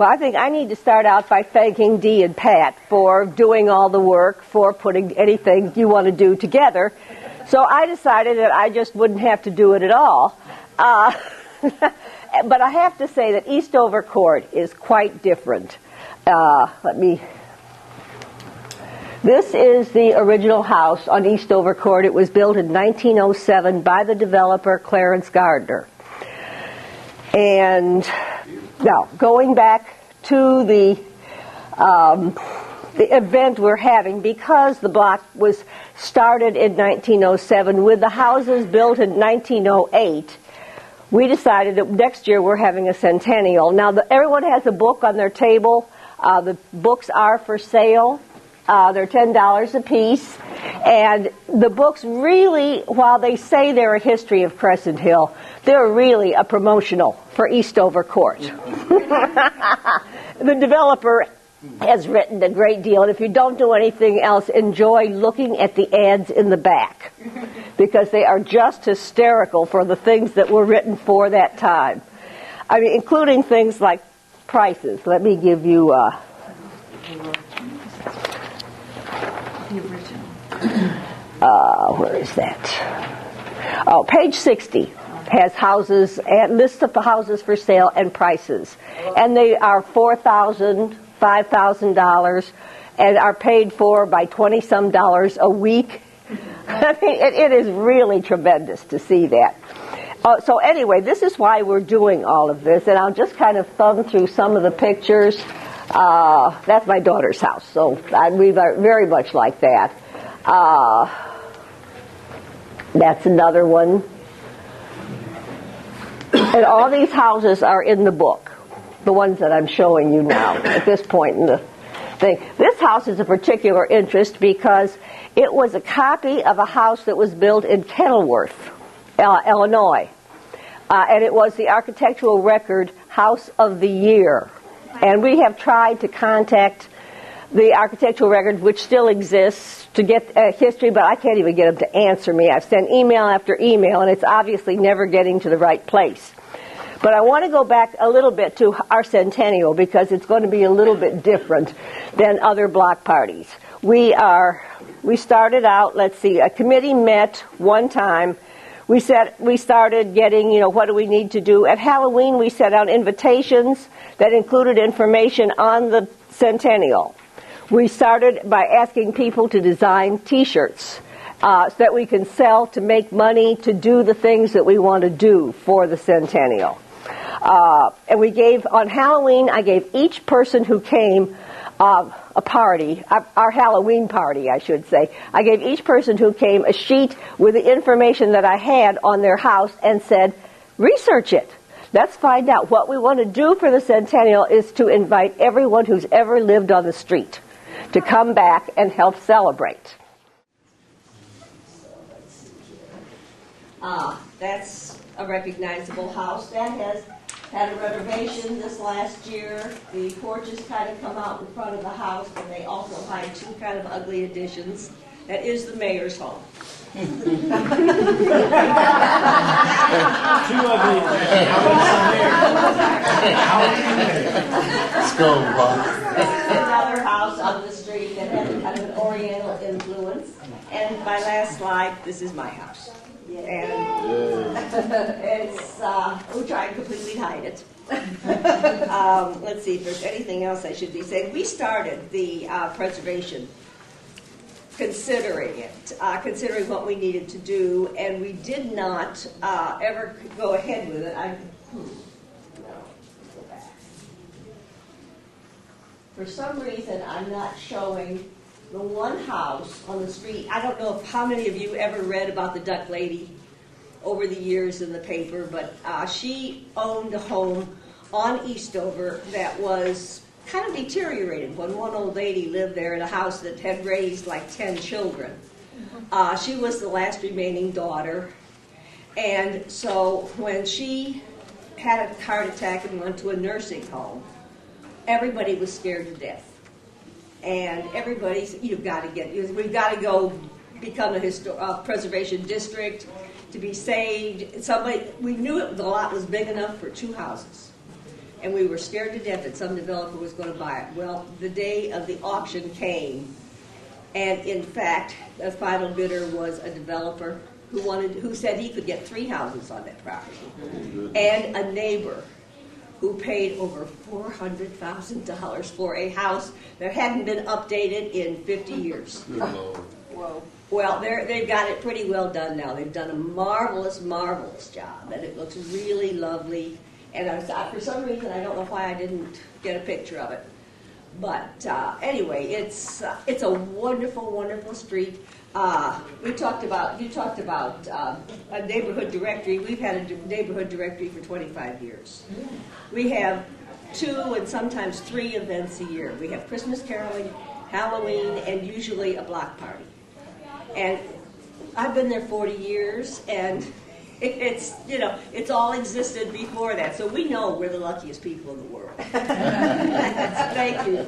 Well, I think I need to start out by thanking Dee and Pat for doing all the work, for putting anything you want to do together. So I decided that I just wouldn't have to do it at all. But I have to say that Eastover Court is quite different. This is the original house on Eastover Court. It was built in 1907 by the developer Clarence Gardner. And now, going back to the event we're having, because the block was started in 1907 with the houses built in 1908, we decided that next year we're having a centennial. Now, everyone has a book on their table. The books are for sale. They're $10 a piece. And the books really, while they say they're a history of Crescent Hill, they're really a promotional for Eastover Court. The developer has written a great deal, and if you don't do anything else, enjoy looking at the ads in the back, because they are just hysterical for the things that were written for that time. I mean, including things like prices. Let me give you the original. Where is that? Oh, page 60 has houses and lists of houses for sale and prices, and they are $4,000, $5,000, and are paid for by $20-some a week. I mean, it is really tremendous to see that. So anyway, this is why we're doing all of this, and I'll just kind of thumb through some of the pictures. That's my daughter's house, so we are very much like that. That's another one. And all these houses are in the book, the ones that I'm showing you now at this point in the thing. This house is of particular interest because it was a copy of a house that was built in Kenilworth, Illinois. And it was the architectural record House of the Year. And we have tried to contact the architectural record, which still exists, to get history, but I can't even get them to answer me. I've sent email after email, and it's obviously never getting to the right place. But I want to go back a little bit to our centennial, because it's going to be a little bit different than other block parties. We started out, a committee met one time. We started getting, what do we need to do? At Halloween, we sent out invitations that included information on the centennial. We started by asking people to design T-shirts so that we can sell, to make money, to do the things that we want to do for the centennial. And we gave, on Halloween, I gave each person who came a party, our Halloween party, I should say. I gave each person who came a sheet with the information that I had on their house and said, research it. Let's find out. What we want to do for the centennial is to invite everyone who's ever lived on the street to come back and help celebrate. That's a recognizable house. That has had a renovation this last year. The porches kind of come out in front of the house, but they also hide two kind of ugly additions. That is the mayor's home. Too ugly. Let's go, Bob. This is another house on the street that has kind of an oriental influence. And my last slide, this is my house. And it's, we try and completely hide it. Let's see if there's anything else I should be saying. We started the preservation considering what we needed to do, and we did not ever go ahead with it. For some reason, I'm not showing the one house on the street. I don't know how many of you ever read about the Duck Lady over the years in the paper, but she owned a home on Eastover that was kind of deteriorated when one old lady lived there in a house that had raised like 10 children. She was the last remaining daughter, and so when she had a heart attack and went to a nursing home, everybody was scared to death. And everybody's, we've got to go become a preservation district to be saved. We knew the lot was big enough for 2 houses. and we were scared to death that some developer was going to buy it. Well, the day of the auction came, and in fact, the final bidder was a developer who said he could get 3 houses on that property, and a neighbor who paid over $400,000 for a house that hadn't been updated in 50 years. Whoa. Well, they've got it pretty well done now. They've done a marvelous, marvelous job, and it looks really lovely. And for some reason, I don't know why I didn't get a picture of it. But anyway, it's a wonderful, wonderful street. You talked about a neighborhood directory. We've had a neighborhood directory for 25 years. We have 2 and sometimes 3 events a year. We have Christmas caroling, Halloween, and usually a block party. And I've been there 40 years, and it's all existed before that. So we know we're the luckiest people in the world. Thank you.